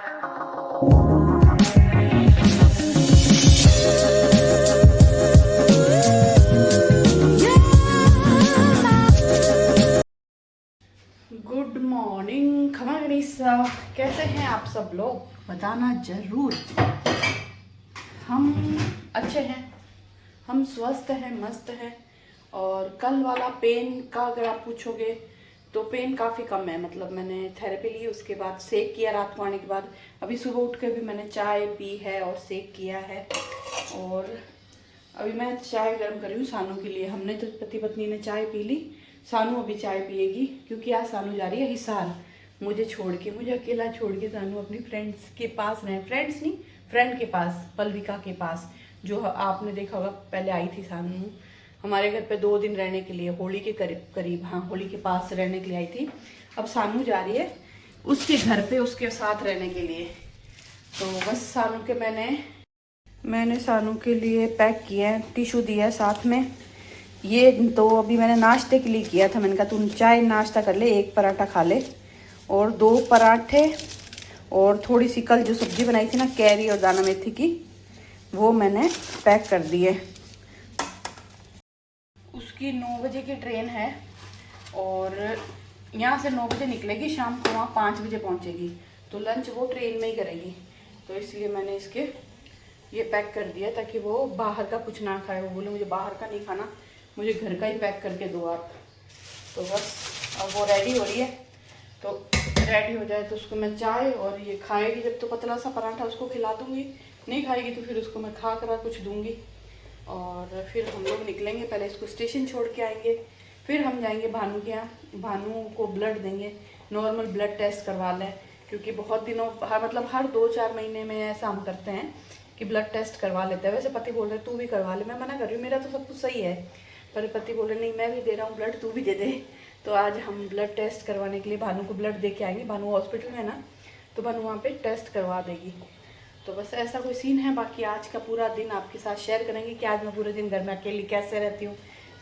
Good morning खमा गणेशा, कैसे हैं आप सब लोग, बताना जरूर। हम अच्छे हैं, हम स्वस्थ हैं, मस्त हैं। और कल वाला पेन का अगर आप पूछोगे तो पेन काफ़ी कम है। मतलब मैंने थेरेपी ली, उसके बाद सेक किया रात को आने के बाद। अभी सुबह उठ के भी मैंने चाय पी है और सेक किया है। और अभी मैं चाय गर्म कर रही हूँ सानू के लिए। हमने तो पति पत्नी ने चाय पी ली, सानू अभी चाय पिएगी क्योंकि आज सानू जा रही है हिसार मुझे छोड़ के, मुझे अकेला छोड़ के। सानू अपनी फ्रेंड्स के पास रहे, फ्रेंड्स नहीं, फ्रेंड के पास, पलविका के पास, जो आपने देखा होगा पहले आई थी सानू हमारे घर पे 2 दिन रहने के लिए, होली के करीब, हाँ होली के पास रहने के लिए आई थी। अब सानू जा रही है उसके घर पे उसके साथ रहने के लिए। तो बस सानू के मैंने सानू के लिए पैक किया है, टिशू दिया है साथ में। ये तो अभी मैंने नाश्ते के लिए किया था, मैंने कहा तुम चाय नाश्ता कर ले, 1 पराठा खा ले और 2 पराठे और थोड़ी सी कल जो सब्जी बनाई थी ना कैरी और दाना मेथी की, वो मैंने पैक कर दी है। उसकी 9 बजे की ट्रेन है और यहाँ से 9 बजे निकलेगी, शाम को वहाँ 5 बजे पहुँचेगी। तो लंच वो ट्रेन में ही करेगी, तो इसलिए मैंने इसके ये पैक कर दिया ताकि वो बाहर का कुछ ना खाए। वो बोले मुझे बाहर का नहीं खाना, मुझे घर का ही पैक करके दो आप। तो बस अब वो रेडी हो रही है, तो रेडी हो जाए तो उसको मैं चाय और ये खाएगी जब तो पतला सा पराठा उसको खिला दूँगी, नहीं खाएगी तो फिर उसको मैं खा कर कुछ दूँगी। और फिर हम लोग निकलेंगे, पहले इसको स्टेशन छोड़ के आएंगे, फिर हम जाएंगे भानु के यहाँ, भानु को ब्लड देंगे, नॉर्मल ब्लड टेस्ट करवा लें क्योंकि बहुत दिनों मतलब हर 2-4 महीने में ऐसा हम करते हैं कि ब्लड टेस्ट करवा लेते हैं। वैसे पति बोल रहे तू भी करवा ले, मैं मना कर रही हूँ, मेरा तो सब कुछ सही है, पर पति बोल रहे नहीं मैं भी दे रहा हूँ ब्लड, तू भी दे दे। तो आज हम ब्लड टेस्ट करवाने के लिए भानु को ब्लड दे के आएंगे। भानु हॉस्पिटल में है ना, तो भानु वहाँ पे टेस्ट करवा देगी। तो बस ऐसा कोई सीन है। बाकी आज का पूरा दिन आपके साथ शेयर करेंगे कि आज मैं पूरे दिन घर में अकेली कैसे रहती हूँ,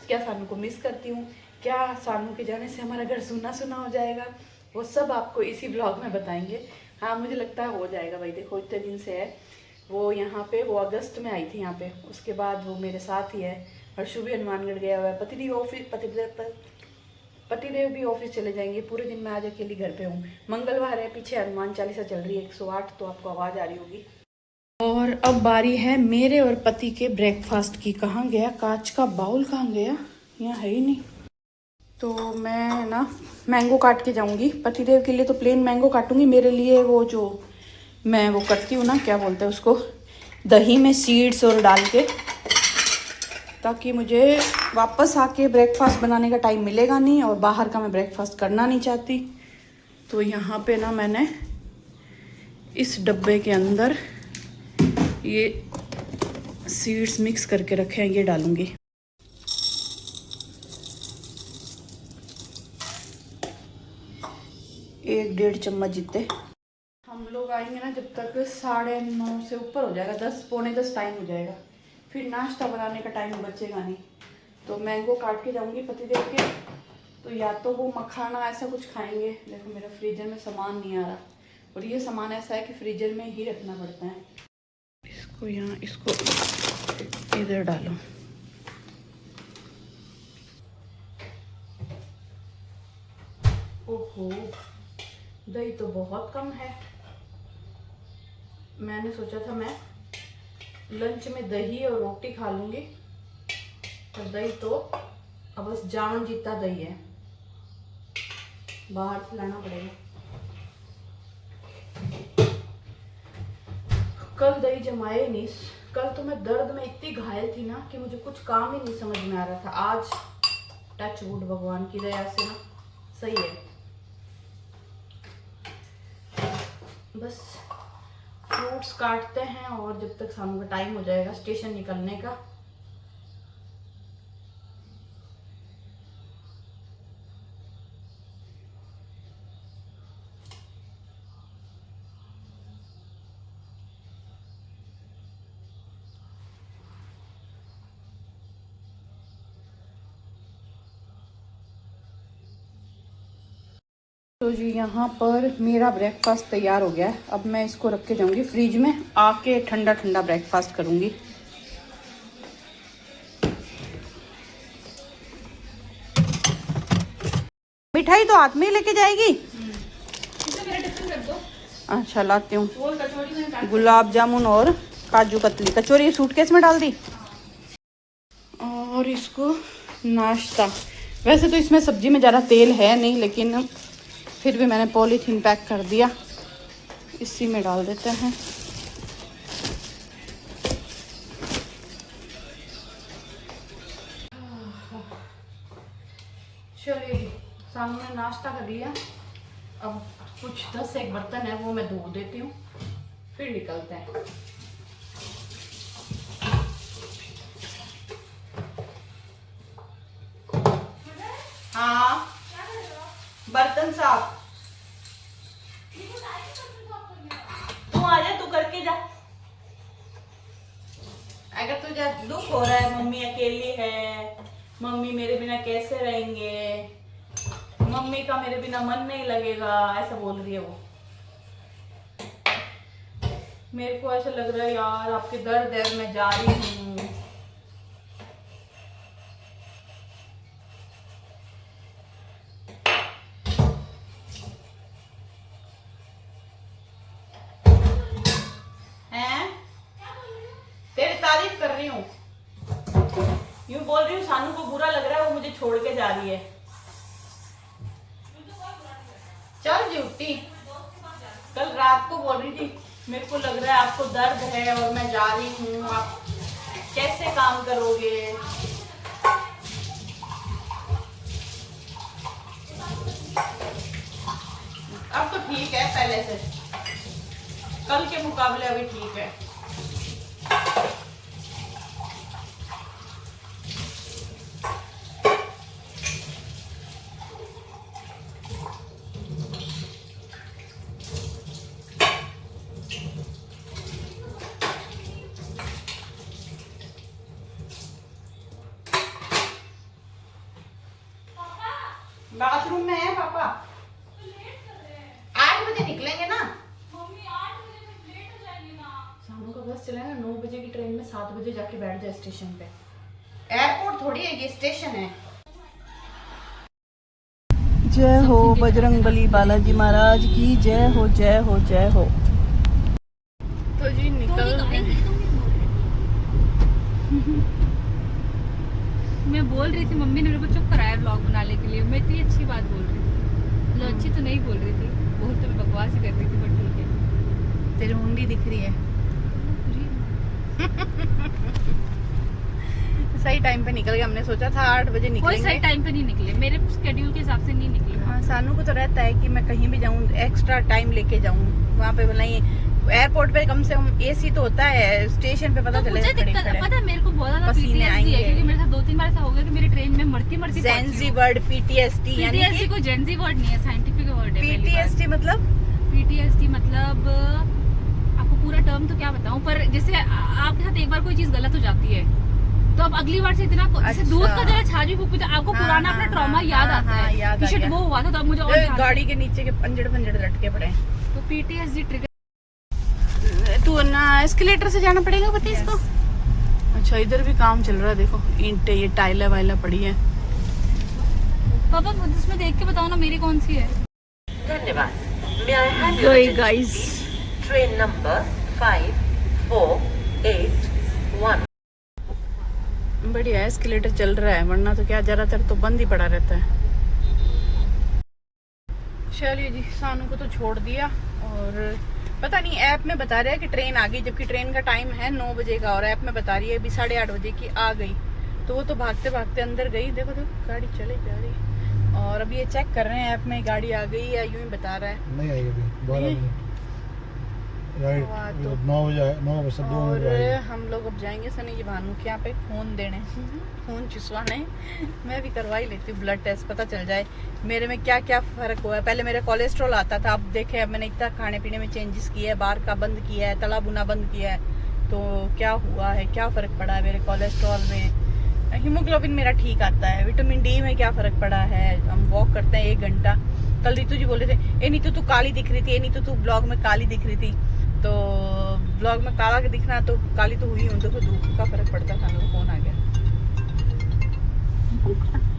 क्या सानू को मिस करती हूँ, क्या सानू के जाने से हमारा घर सुना सुना हो जाएगा, वो सब आपको इसी ब्लॉग में बताएंगे। हाँ मुझे लगता है हो जाएगा भाई, देखो इतने दिन से है वो यहाँ पे, वो अगस्त में आई थी यहाँ पे, उसके बाद वो मेरे साथ ही है। हर्षु भी हनुमानगढ़ गया हुआ है, पतिदेव भी ऑफिस चले जाएंगे, पूरे दिन मैं आज अकेली घर पे हूँ। मंगलवार है, पीछे हनुमान चालीसा चल रही है 108, तो आपको आवाज़ आ रही होगी। और अब बारी है मेरे और पति के ब्रेकफास्ट की। कहाँ गया कांच का बाउल, कहाँ गया, यहाँ है ही नहीं। तो मैं ना मैंगो काट के जाऊंगी, पतिदेव के लिए तो प्लेन मैंगो काटूंगी, मेरे लिए वो जो मैं वो करती हूँ ना, क्या बोलते हैं उसको, दही में सीड्स और डाल के, ताकि मुझे वापस आके ब्रेकफास्ट बनाने का टाइम मिलेगा नहीं और बाहर का मैं ब्रेकफास्ट करना नहीं चाहती। तो यहाँ पे ना मैंने इस डब्बे के अंदर ये सीड्स मिक्स करके रखे हैं, ये डालूंगी। एक 1.5 चम्मच जितने। हम लोग आएंगे ना जब तक 9:30 से ऊपर हो जाएगा, 10 पौने 10 टाइम हो जाएगा, फिर नाश्ता बनाने का टाइम बचेगा नहीं। तो मैंगो काट के जाऊंगी पतिदेव के, तो या तो वो मखाना ऐसा कुछ खाएंगे। देखो मेरा फ्रीजर में सामान नहीं आ रहा, और ये सामान ऐसा है कि फ्रीजर में ही रखना पड़ता है। इसको यहाँ, इसको इधर डालो। ओहो दही तो बहुत कम है। मैंने सोचा था मैं लंच में दही और रोटी खा लूंगी, पर दही तो अब बस जान जितना दही है, बाहर से लाना पड़ेगा। कल दही जमाए नहीं, कल तो मैं दर्द में इतनी घायल थी ना कि मुझे कुछ काम ही नहीं समझ में आ रहा था। आज टच वुड भगवान की दया से ना सही है। बस फ्रूट्स काटते हैं और जब तक शाम का टाइम हो जाएगा स्टेशन निकलने का। तो जी यहाँ पर मेरा ब्रेकफास्ट तैयार हो गया है। अब मैं इसको रख के जाऊँगी फ्रिज में, आके ठंडा ठंडा ब्रेकफास्ट करूँगी। मिठाई तो हाथ में ही लेके जाएगी। अच्छा लाती हूँ। गुलाब जामुन और काजू कतली। कचौरी सूटकेस में डाल दी। और इसको नाश्ता, वैसे तो इसमें सब्जी में ज़्यादा तेल है नहीं, लेकिन फिर भी मैंने पॉलीथीन पैक कर दिया, इसी में डाल देते हैं। चलिए सामने नाश्ता कर लिया। अब कुछ 10 बर्तन है वो मैं धो देती हूँ, फिर निकलते हैं। हाँ बर्तन साफ। तू आ जा, तू करके जा। अगर तुझे दुख हो रहा है मम्मी अकेली है, मम्मी मेरे बिना कैसे रहेंगे, मम्मी का मेरे बिना मन नहीं लगेगा, ऐसा बोल रही है वो। मेरे को ऐसा लग रहा है यार आपके दर्द है, मैं जा रही हूँ। तेरी तारीफ कर रही हूँ, यूं बोल रही हूँ सानू को बुरा लग रहा है, वो मुझे छोड़ के जा रही है। चल झूठी, कल रात को बोल रही थी मेरे को लग रहा है आपको दर्द है और मैं जा रही हूँ, आप कैसे काम करोगे। अब तो ठीक है, पहले से कल के मुकाबले अभी ठीक है। बाथरूम में है पापा। 8 बजे निकलेंगे ना मम्मी, 8 बजे तक लेट हो जाएंगे ना। शाम का बस चलेगा 9 बजे की ट्रेन में, 7 बजे जाके बैठ जाए स्टेशन पे। एयरपोर्ट थोड़ी है ये, स्टेशन है। जय हो बजरंगबली बालाजी महाराज की जय हो, जय हो, जय हो। तो जी निकल मैं बोल रही थी, मम्मी ने मेरे को चुप कराया व्लॉग बनाने के लिए। मैं इतनी अच्छी बात बोल रही थी, मतलब अच्छी तो नहीं बोल रही थी, बहुत तो मैं बकवास ही कर रही थी, बट ठीक है। तेरी मुंडी दिख रही है। सही टाइम पे निकल गए, हमने सोचा था 8 बजे निकलेंगे। कोई सही टाइम पे नहीं निकले, मेरे शेड्यूल के हिसाब से नहीं निकले। हाँ सानू को तो रहता है कि मैं कहीं भी जाऊँ एक्स्ट्रा टाइम लेके जाऊँ वहाँ पे, नहीं एयरपोर्ट पे कम से कम एसी तो होता है, स्टेशन पे पता तो चले मुझे दिक्कत पता है, मेरे को बहुत ज्यादा पीटीएसडी है, क्योंकि मेरे साथ 2-3 बार ऐसा हो गया कि मेरी ट्रेन में मरती जेंजी वर्ड पीटीएसडी, यानी पीटीएसडी कोई जेंजी वर्ड नहीं है, साइंटिफिक वर्ड है। पीटीएसडी मतलब आपको पूरा टर्म तो क्या बताऊं, पर जैसे आपके साथ एक बार कोई चीज गलत हो जाती है तो अब अगली बार से इतना, जैसे दूध का जरा छाजी फूक तो आपको पुराना अपना ट्रॉमा याद आता है। टी-शर्ट वो हुआ था तो अब मुझे और गाड़ी के नीचे के पंजड़ लटके पड़े। तो पीटीएसडी ट्रिगर। तू ना एस्केलेटर से जाना पड़ेगा पता है इसको। अच्छा इधर भी काम चल रहा है, देखो ईंटें ये टाइला वाइला पड़ी है। पापा इसमें देख के बताओ ना मेरी कौन सी है। धन्यवाद। Guys train number 5481। बढ़िया है एस्केलेटर चल रहा है, वरना तो क्या ज्यादातर तो बंद ही पड़ा रहता है। चलिए जी सानू को तो छोड़ दिया, और पता नहीं ऐप में बता रहा है कि ट्रेन आ गई, जबकि ट्रेन का टाइम है 9 बजे का, और ऐप में बता रही है अभी 8:30 बजे की आ गई। तो वो तो भागते भागते अंदर गई, देखो देखो गाड़ी चले जा रही है। और अभी ये चेक कर रहे हैं ऐप में गाड़ी आ गई या यूं ही बता रहा है। नहीं आई अभी 12 बजे, राइट 9 बजे और हम लोग अब जाएंगे सनी जी भानु के यहाँ पे खून देने, खून चुसवाने। मैं भी करवा ही लेती हूँ ब्लड टेस्ट, पता चल जाए मेरे में क्या क्या फर्क हुआ है। पहले मेरा कोलेस्ट्रॉल आता था, अब देखे अब मैंने इतना खाने पीने में चेंजेस किया है, बाहर का बंद किया है, तला भुना बंद किया है, तो क्या हुआ है, क्या फ़र्क पड़ा है मेरे कोलेस्ट्रॉल में। हीमोग्लोबिन मेरा ठीक आता है, विटामिन डी में क्या फ़र्क पड़ा है। हम वॉक करते हैं 1 घंटा कल रितु जी बोल रहे थे, ए नीतू तू काली दिख रही थी, ए नीतू तू ब्लॉग में काली दिख रही थी। तो ब्लॉग में काला दिखना तो काली तो हुई हूँ, देखो धूप का फर्क पड़ता था। मेरे फोन आ गया।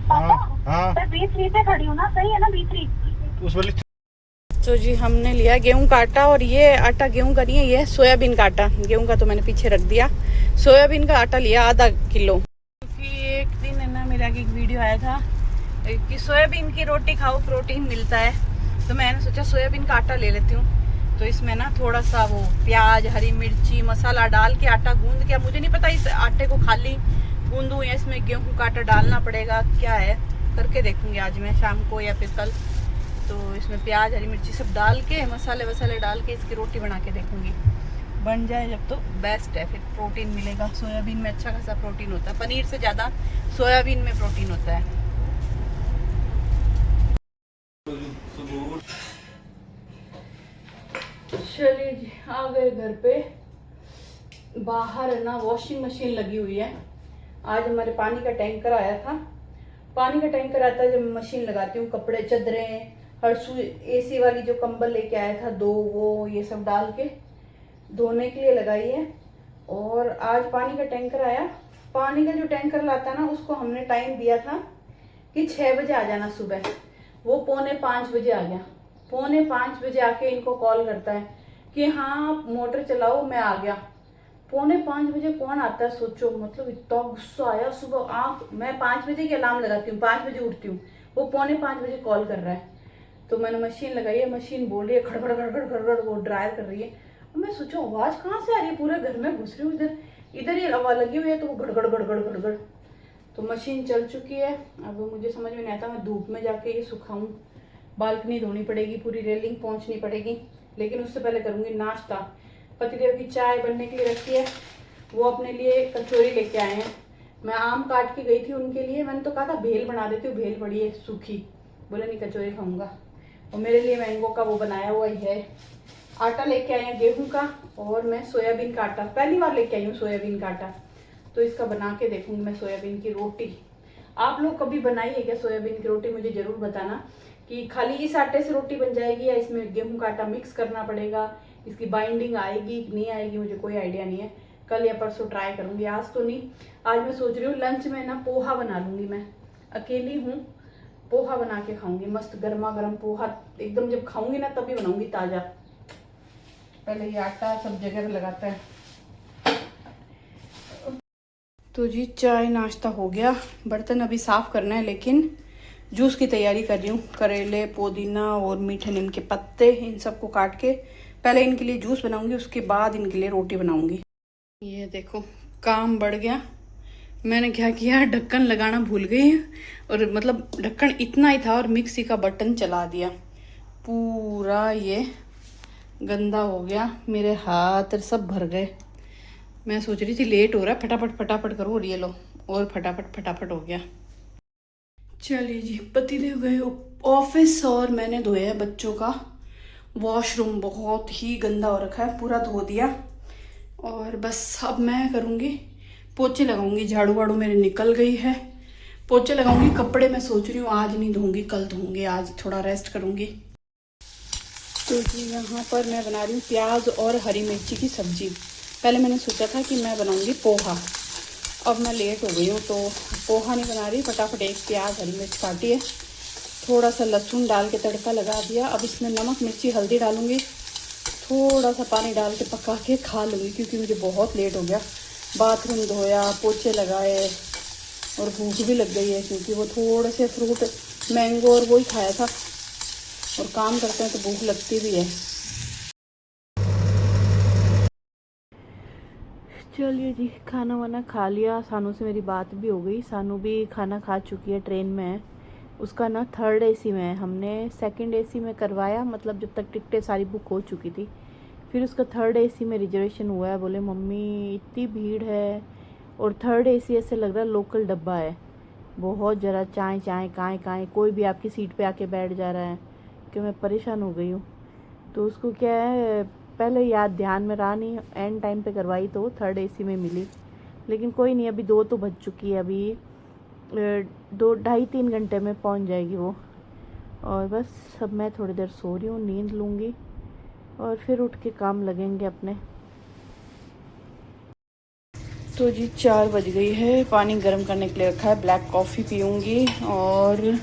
हाँ मैं B3 पे खड़ी हूँ ना, सही है ना B3? उस वाली तो जी हमने लिया गेहूं का आटा, और ये आटा गेहूं का नहीं है, ये सोयाबीन का आटा। गेहूं का तो मैंने पीछे रख दिया। सोयाबीन का आटा लिया आधा किलो। क्योंकि एक दिन है ना मेरे आगे एक वीडियो आया था कि सोयाबीन की रोटी खाओ प्रोटीन मिलता है, तो मैंने सोचा सोयाबीन का आटा ले लेती हूँ। तो इसमें ना थोड़ा सा वो प्याज, हरी मिर्ची, मसाला डाल के आटा गूंद के, मुझे नहीं पता इस आटे को खाली गूंदूं या इसमें गेहूं का आटा डालना पड़ेगा, क्या है करके देखूंगी आज मैं शाम को या फिर कल। तो इसमें प्याज, हरी मिर्ची सब डाल के, मसाले वसाले डाल के इसकी रोटी बना के देखूंगी। बन जाए जब तो बेस्ट है, फिर प्रोटीन मिलेगा। सोयाबीन में अच्छा खासा प्रोटीन होता है, पनीर से ज़्यादा सोयाबीन में प्रोटीन होता है। चलिए जी आ गए घर पे। बाहर है ना वॉशिंग मशीन लगी हुई है। आज हमारे पानी का टैंकर आया था। पानी का टैंकर आता है जब मशीन लगाती हूँ, कपड़े, चादरें, हरसू, एसी वाली जो कंबल लेके आया था 2, वो ये सब डाल के धोने के लिए लगाई है। और आज पानी का टैंकर आया। पानी का जो टैंकर लाता है ना, उसको हमने टाइम दिया था कि 6 बजे आ जाना सुबह। वो 4:45 बजे आ गया। 4:45 बजे आके इनको कॉल करता है कि हाँ मोटर चलाओ, मैं आ गया। 4:45 बजे कौन आता है सोचो, मतलब इतना गुस्सा आया। सुबह मैं 5 बजे की अलार्म लगाती हूँ, 5 बजे उठती हूँ, वो 4:45 बजे कॉल कर रहा है। तो मैंने मशीन लगाई है, मशीन बोल रही है खड़खड़ खड़खड़ खड़खड़, वो ड्रायर कर रही है। और मैं सोचो आवाज कहाँ से आ रही है, पूरे घर में घुस रही हूँ, इधर ही आवाज लगी हुई है, तो वो गड़गड़ गड़गड़ गड़गड़। तो मशीन चल चुकी है। अब मुझे समझ में नहीं आता मैं धूप में जाके ये सुखाऊं, बालकनी धोनी पड़ेगी, पूरी रेलिंग पहुंचनी पड़ेगी। लेकिन उससे पहले करूंगी नाश्ता। पतिदेव की चाय बनने के लिए रखी है, वो अपने लिए कचौरी लेके आए हैं। मैं आम काट के गई थी उनके लिए, मैंने तो कहा था भेल बना देती हूँ, भेल पड़ी है सूखी, बोले नहीं कचौरी खाऊंगा। और मेरे लिए मैंगो का वो बनाया हुआ ही है। आटा लेके आए हैं गेहूं का, और मैं सोयाबीन का आटा पहली बार लेके आई हूँ, सोयाबीन का आटा। तो इसका बना के देखूंगी मैं सोयाबीन की रोटी। आप लोग कभी बनाई है क्या सोयाबीन की रोटी? मुझे जरूर बताना कि खाली इस आटे से रोटी बन जाएगी या इसमें गेहूं का आटा मिक्स करना पड़ेगा, इसकी बाइंडिंग आएगी कि नहीं आएगी, मुझे कोई आइडिया नहीं है। कल या परसों ट्राई करूंगी, आज तो नहीं। आज मैं सोच रही हूँ लंच में ना पोहा बना लूंगी। मैं अकेली हूँ, पोहा बना के खाऊंगी, मस्त गर्मा गर्म पोहा। एकदम जब खाऊंगी ना तभी बनाऊंगी ताजा। पहले ये आटा सब जगह लगाता है। तो जी चाय नाश्ता हो गया, बर्तन अभी साफ करना है, लेकिन जूस की तैयारी कर रही हूँ। करेले, पुदीना और मीठे नीम के पत्ते, इन सबको काट के पहले इनके लिए जूस बनाऊंगी, उसके बाद इनके लिए रोटी बनाऊंगी। ये देखो काम बढ़ गया। मैंने क्या किया, ढक्कन लगाना भूल गई, और मतलब ढक्कन इतना ही था और मिक्सी का बटन चला दिया। पूरा ये गंदा हो गया, मेरे हाथ सब भर गए। मैं सोच रही थी लेट हो रहा है, फटाफट फटाफट करूँ, और ये लो, और फटाफट फटाफट हो गया। चलिए जी, पतिदेव गए ऑफिस और मैंने धोया है बच्चों का वॉशरूम। बहुत ही गंदा हो रखा है, पूरा धो दिया। और बस अब मैं करूँगी पोछे लगाऊंगी। झाड़ू वाड़ू मेरे निकल गई है, पोछे लगाऊंगी। कपड़े मैं सोच रही हूँ आज नहीं धोऊंगी, कल धोऊंगी, आज थोड़ा रेस्ट करूँगी। तो जी यहाँ पर मैं बना रही हूँ प्याज और हरी मिर्ची की सब्जी। पहले मैंने सोचा था कि मैं बनाऊंगी पोहा, अब मैं लेट हो गई हूँ तो पोहा नहीं बना रही। फटाफट एक प्याज, हरी मिर्च काटी है, थोड़ा सा लहसुन डाल के तड़का लगा दिया। अब इसमें नमक, मिर्ची, हल्दी डालूंगी, थोड़ा सा पानी डाल के पका के खा लूँगी, क्योंकि मुझे बहुत लेट हो गया। बाथरूम धोया, पोछे लगाए, और भूख भी लग गई है, क्योंकि वो थोड़े से फ्रूट, मैंगो और वो ही खाया था। और काम करते हैं तो भूख लगती भी है। चलिए जी, खाना वाना खा लिया। सानू से मेरी बात भी हो गई, सानू भी खाना खा चुकी है, ट्रेन में है। उसका ना 3rd AC में है, हमने 2nd AC में करवाया, मतलब जब तक टिकटें सारी बुक हो चुकी थी। फिर उसका 3rd AC में रिजर्वेशन हुआ है। बोले मम्मी इतनी भीड़ है, और 3rd AC ऐसे लग रहा है लोकल डब्बा है, बहुत ज़रा चाय चाय काएँ काएँ, कोई भी आपकी सीट पे आके बैठ जा रहा है, कि मैं परेशान हो गई हूँ। तो उसको क्या है, पहले याद ध्यान में रहा नहीं, एंड टाइम पे करवाई तो 3rd AC में मिली। लेकिन कोई नहीं, अभी 2 तो बज चुकी है, अभी 2 ढाई 3 घंटे में पहुंच जाएगी वो। और बस अब मैं थोड़ी देर सो रही हूँ, नींद लूँगी और फिर उठ के काम लगेंगे अपने। तो जी 4 बज गई है, पानी गर्म करने के लिए रखा है, ब्लैक कॉफ़ी पीऊँगी और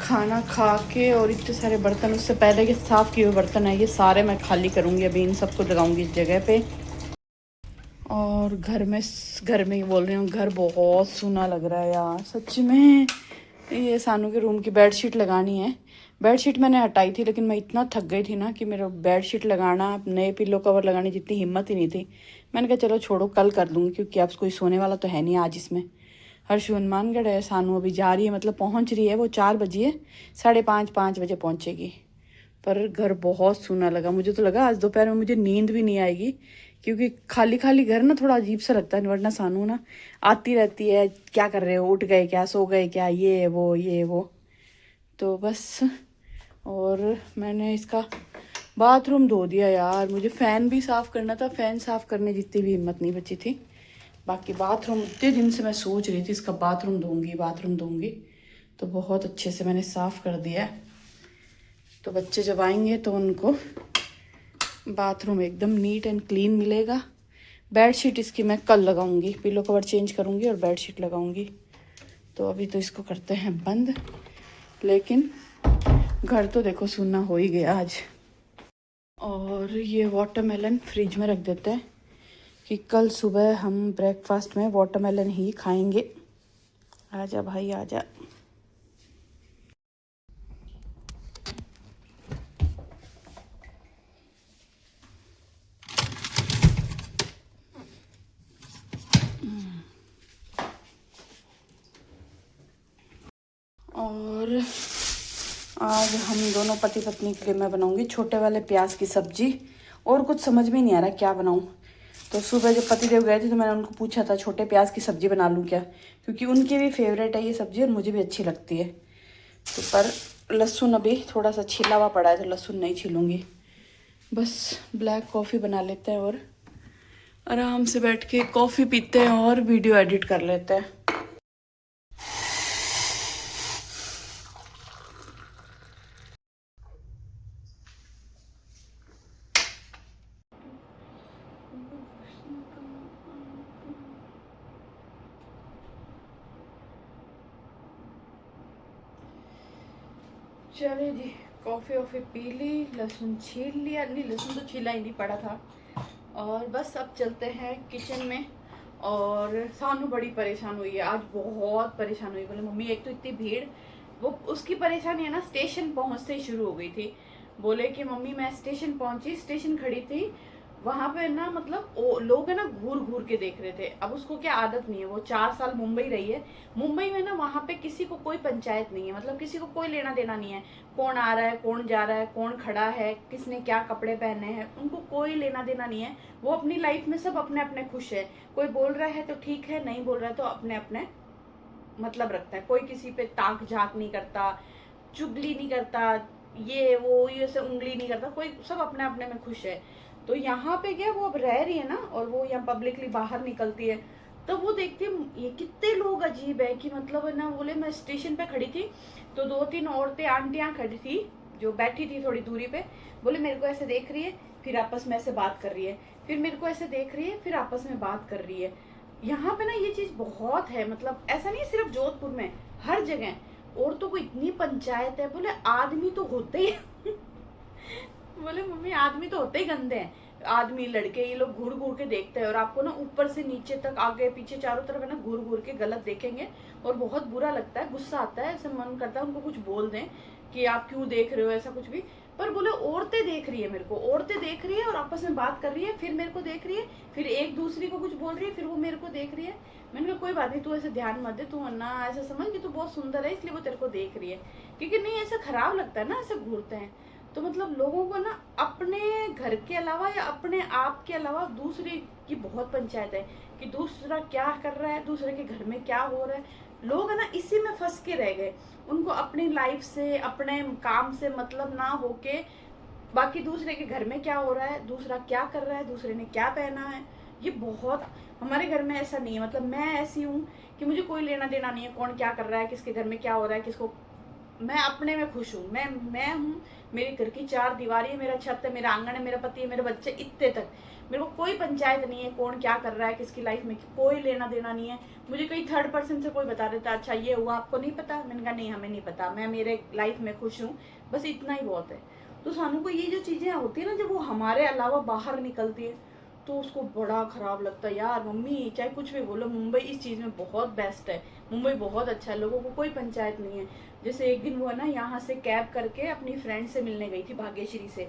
खाना खा के, और इतने सारे बर्तन उससे पहले के साफ़ किए हुए बर्तन है ये सारे मैं खाली करूँगी अभी, इन सबको लगाऊँगी इस जगह पे। और घर में ही बोल रही हूँ, घर बहुत सूना लग रहा है यार सच में। ये सानू के रूम की बेडशीट लगानी है, बेडशीट मैंने हटाई थी लेकिन मैं इतना थक गई थी ना कि मेरा बेडशीट लगाना, नए पिल्लो कवर लगाने जितनी हिम्मत ही नहीं थी। मैंने कहा चलो छोड़ो कल कर दूँगी, क्योंकि अब कोई सोने वाला तो है नहीं आज इसमें। हर्षु हनुमानगढ़ है, सानू अभी जा रही है, मतलब पहुँच रही है, वो 4 बजे है, 5:30 बजे पहुँचेगी। पर घर बहुत सूना लगा, मुझे तो लगा आज दोपहर में मुझे नींद भी नहीं आएगी, क्योंकि खाली खाली घर ना थोड़ा अजीब सा लगता है। वरना सानू ना आती रहती है, क्या कर रहे हो, उठ गए क्या, सो गए क्या, ये वो। तो बस, और मैंने इसका बाथरूम धो दिया यार, मुझे फ़ैन भी साफ़ करना था, फ़ैन साफ़ करने जितनी भी हिम्मत नहीं बची थी। बाकी बाथरूम उतने दिन से मैं सोच रही थी इसका बाथरूम दूंगी, तो बहुत अच्छे से मैंने साफ़ कर दिया है। तो बच्चे जब आएंगे तो उनको बाथरूम एकदम नीट एंड क्लीन मिलेगा। बेडशीट इसकी मैं कल लगाऊंगी, पिलो कवर चेंज करूंगी और बेडशीट लगाऊंगी। तो अभी तो इसको करते हैं बंद, लेकिन घर तो देखो सुनना हो ही गया आज। और ये वाटरमेलन फ्रिज में रख देते हैं कि कल सुबह हम ब्रेकफास्ट में वाटरमेलन ही खाएंगे। आजा भाई आजा। और आज हम दोनों पति पत्नी के लिए मैं बनाऊंगी छोटे वाले प्याज की सब्जी, और कुछ समझ में नहीं आ रहा क्या बनाऊं। तो सुबह जब पतिदेव गए थे तो मैंने उनको पूछा था छोटे प्याज की सब्जी बना लूं क्या, क्योंकि उनकी भी फेवरेट है ये सब्जी और मुझे भी अच्छी लगती है। तो पर लहसुन अभी थोड़ा सा छिला हुआ पड़ा है तो लहसुन नहीं छिलूँगी। बस ब्लैक कॉफ़ी बना लेते हैं और आराम से बैठ के कॉफ़ी पीते हैं और वीडियो एडिट कर लेते हैं। चलिए जी, कॉफ़ी वॉफ़ी पी ली, लहसुन छील लिया, नहीं लहसुन तो छीला ही नहीं पड़ा था। और बस अब चलते हैं किचन में। और सानू बड़ी परेशान हुई है आज, बहुत परेशान हुई। बोले मम्मी एक तो इतनी भीड़, वो उसकी परेशानी है ना स्टेशन पहुंचते ही शुरू हो गई थी। बोले कि मम्मी मैं स्टेशन पहुंची, स्टेशन खड़ी थी, वहां पे ना मतलब लोग है ना घूर घूर के देख रहे थे। अब उसको क्या आदत नहीं है, वो 4 साल मुंबई रही है, मुंबई में ना वहां पे किसी को कोई पंचायत नहीं है, मतलब किसी को कोई लेना देना नहीं है, कौन आ रहा है कौन जा रहा है, कौन खड़ा है, किसने क्या कपड़े पहने हैं, उनको कोई लेना देना नहीं है। वो अपनी लाइफ में सब अपने अपने खुश है, कोई बोल रहा है तो ठीक है, नहीं बोल रहा है तो अपने अपने मतलब रखता है। कोई किसी पे ताक झाक नहीं करता, चुगली नहीं करता, ये वो ये से उंगली नहीं करता, कोई सब अपने अपने में खुश है। तो यहाँ पे क्या, वो अब रह रही है ना, और वो यहाँ पब्लिकली बाहर निकलती है तो वो देखती है ये कितने लोग अजीब है कि मतलब है ना। बोले मैं स्टेशन पे खड़ी थी तो 2-3 औरतें आंटियां खड़ी थी जो बैठी थी थोड़ी दूरी पे। बोले मेरे को ऐसे देख रही है, फिर आपस में ऐसे बात कर रही है, फिर मेरे को ऐसे देख रही है, फिर आपस में बात कर रही है। यहाँ पे ना ये चीज बहुत है, मतलब ऐसा नहीं सिर्फ जोधपुर में, हर जगह औरतों को इतनी पंचायत है। बोले आदमी तो होते ही बोले मम्मी आदमी तो होते ही गंदे हैं, आदमी लड़के ये लोग घूर घूर के देखते हैं और आपको ना ऊपर से नीचे तक आगे पीछे चारों तरफ है ना घूर घूर के गलत देखेंगे और बहुत बुरा लगता है, गुस्सा आता है, ऐसा मन करता है उनको कुछ बोल दें कि आप क्यों देख रहे हो, ऐसा कुछ भी। पर बोले औरतें देख रही है, मेरे को औरतें देख रही है और आपस में बात कर रही है, फिर मेरे को देख रही है, फिर एक दूसरी को कुछ बोल रही है, फिर वो मेरे को देख रही है। मैंने कहा कोई बात नहीं, तू ऐसे ध्यान मत दे, तू ना ऐसा समझ कि तू बहुत सुंदर है इसलिए वो तेरे को देख रही है, क्योंकि नहीं ऐसा खराब लगता है ना ऐसे घूरते हैं। तो मतलब लोगों को ना अपने घर के अलावा या अपने आप के अलावा दूसरे की बहुत पंचायत है कि दूसरा क्या कर रहा है, दूसरे के घर में क्या हो रहा है। लोग है ना इसी में फंस के रह गए, उनको अपनी लाइफ से अपने काम से मतलब ना होके बाकी दूसरे के घर में क्या हो रहा है, दूसरा क्या कर रहा है, दूसरे ने क्या पहना है, ये बहुत। हमारे घर में ऐसा नहीं है, मतलब मैं ऐसी हूँ कि मुझे कोई लेना देना नहीं है कौन क्या कर रहा है, किसके घर में क्या हो रहा है, किसको मैं अपने में खुश हूँ। मैं हूँ, मेरे घर की 4 दीवारी है, मेरा छत है, मेरा आंगन है, मेरा पति है, मेरे बच्चे, इतने तक। मेरे को कोई पंचायत नहीं है कौन क्या कर रहा है, किसकी लाइफ में कोई लेना देना नहीं है। मुझे कहीं थर्ड पर्सन से कोई बता देता अच्छा ये हुआ आपको नहीं पता, मैंने कहा नहीं हमें नहीं पता, मैं मेरे लाइफ में खुश हूँ, बस इतना ही बहुत है। तो सानू को ये जो चीजें होती है ना, जब वो हमारे अलावा बाहर निकलती है तो उसको बड़ा खराब लगता है। यार मम्मी चाहे कुछ भी बोलो, मुंबई इस चीज में बहुत बेस्ट है, मुंबई बहुत अच्छा है, लोगों को कोई पंचायत नहीं है। जैसे एक दिन वो है ना, यहाँ से कैब करके अपनी फ्रेंड से मिलने गई थी भाग्यश्री से,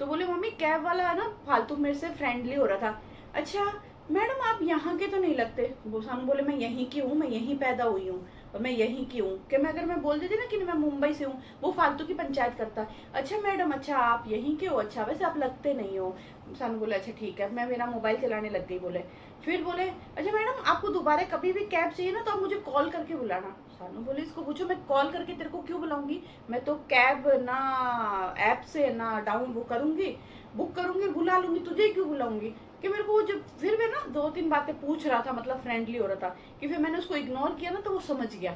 तो बोले मम्मी कैब वाला है ना फालतू मेरे से फ्रेंडली हो रहा था। अच्छा मैडम आप यहाँ के तो नहीं लगते। वो सानू बोले मैं यहीं की हूँ, मैं यहीं पैदा हुई हूँ और मैं यहीं की हूँ। कि मैं अगर मैं बोल देती ना कि मैं मुंबई से हूँ, वो फालतू की पंचायत करता। अच्छा मैडम, अच्छा आप यहीं के हो, अच्छा वैसे आप लगते नहीं हो। सानू बोले अच्छा ठीक है। मैं मेरा मोबाइल चलाने लग गई। बोले फिर बोले अच्छा मैडम आपको दोबारा कभी भी कैब चाहिए ना तो आप मुझे कॉल करके बुलाना। सानू बोले इसको पूछो मैं कॉल करके तेरे को क्यों बुलाऊंगी, मैं तो कैब ना ऐप से ना डाउन बुक करूंगी बुला लूंगी, तुझे क्यों बुलाऊंगी। कि मेरे को जब फिर भी ना 2-3 बातें पूछ रहा था, मतलब फ्रेंडली हो रहा था, कि फिर मैंने उसको इग्नोर किया ना तो वो समझ गया।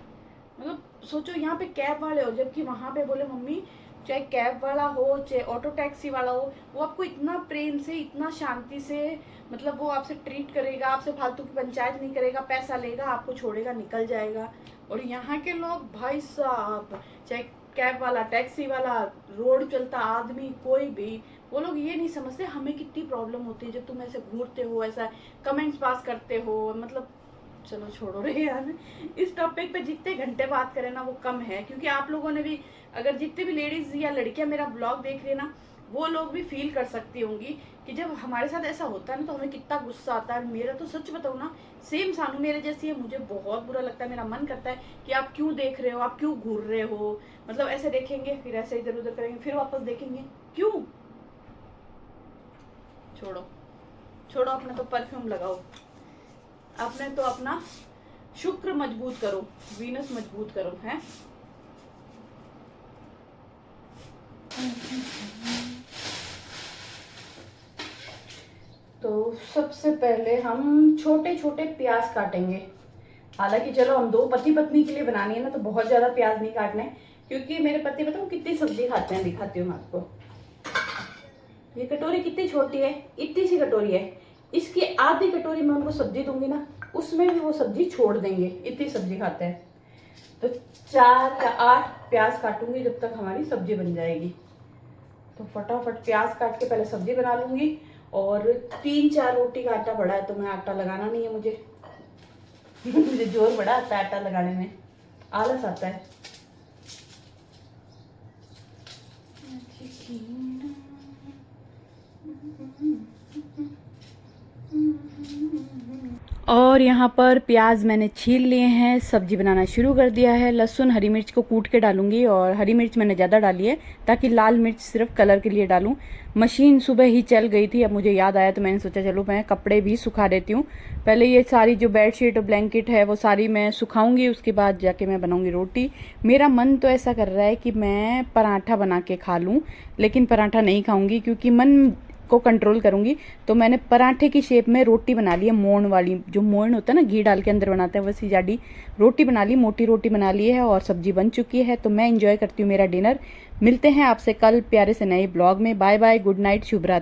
मतलब सोचो यहाँ पे कैब वाले हो, जबकि वहां पे बोले मम्मी चाहे कैब वाला हो चाहे ऑटो टैक्सी वाला हो, वो आपको इतना प्रेम से इतना शांति से, मतलब वो आपसे ट्रीट करेगा, आपसे फालतू की पंचायत नहीं करेगा, पैसा लेगा, आपको छोड़ेगा, निकल जाएगा। और यहाँ के लोग भाई साहब, चाहे कैब वाला, टैक्सी वाला, रोड चलता आदमी, कोई भी, वो लोग ये नहीं समझते हमें कितनी प्रॉब्लम होती है जब तुम ऐसे घूरते हो, ऐसा कमेंट्स पास करते हो। मतलब चलो छोड़ो रे यार, इस टॉपिक पे जितने घंटे बात करें ना वो कम है, क्योंकि आप लोगों ने भी, अगर जितने भी लेडीज या लड़कियां मेरा ब्लॉग देख रही है ना, वो लोग भी फील कर सकती होंगी कि जब हमारे साथ ऐसा होता है ना तो हमें कितना गुस्सा आता है। मेरा तो सच बताऊँ ना, सेम सानू मेरे जैसी है, मुझे बहुत बुरा लगता है। मेरा मन करता है कि आप क्यों देख रहे हो, आप क्यों घूर रहे हो, मतलब ऐसे देखेंगे फिर ऐसे इधर उधर करेंगे फिर वापस देखेंगे, क्यों। छोड़ो अपना तो परफ्यूम लगाओ, अपने तो अपना शुक्र मजबूत करो, वीनस मजबूत करो, हैं। तो सबसे पहले हम छोटे छोटे प्याज काटेंगे। हालांकि चलो हम 2 पति पत्नी के लिए बनानी है ना तो बहुत ज्यादा प्याज नहीं काटने, क्योंकि मेरे पति बताऊँ कितनी सब्जी खाते हैं, दिखाती हूँ मैं आपको। ये कटोरी कितनी छोटी है, इतनी सी कटोरी है, इसकी आधी कटोरी मैं उनको सब्जी दूंगी ना, उसमें भी वो सब्जी छोड़ देंगे, इतनी सब्जी खाते हैं। तो 4 या 8 प्याज काटूंगी जब तक हमारी सब्जी बन जाएगी। तो फटाफट प्याज काट के पहले सब्जी बना लूंगी। और 3-4 रोटी का आटा पड़ा है तो मैं आटा लगाना नहीं है मुझे मुझे जोर बड़ा आता है आटा लगाने में, आलस आता है। और यहाँ पर प्याज मैंने छील लिए हैं, सब्जी बनाना शुरू कर दिया है। लहसुन हरी मिर्च को कूट के डालूंगी, और हरी मिर्च मैंने ज़्यादा डाली है ताकि लाल मिर्च सिर्फ कलर के लिए डालूं। मशीन सुबह ही चल गई थी, अब मुझे याद आया तो मैंने सोचा चलो मैं कपड़े भी सुखा देती हूँ। पहले ये सारी जो बेडशीट और ब्लैंकेट है वो सारी मैं सुखाऊंगी, उसके बाद जाके मैं बनाऊंगी रोटी। मेरा मन तो ऐसा कर रहा है कि मैं पराठा बना के खा लूँ, लेकिन पराठा नहीं खाऊंगी क्योंकि मन को कंट्रोल करूंगी। तो मैंने पराठे की शेप में रोटी बना ली है, मोहन वाली, जो मोहन होता है ना घी डाल के अंदर बनाते हैं, वैसी जाडी रोटी बना ली, मोटी रोटी बना ली है, और सब्जी बन चुकी है। तो मैं एंजॉय करती हूँ मेरा डिनर। मिलते हैं आपसे कल प्यारे से नए ब्लॉग में। बाय बाय, गुड नाइट, शुभ रात्रि।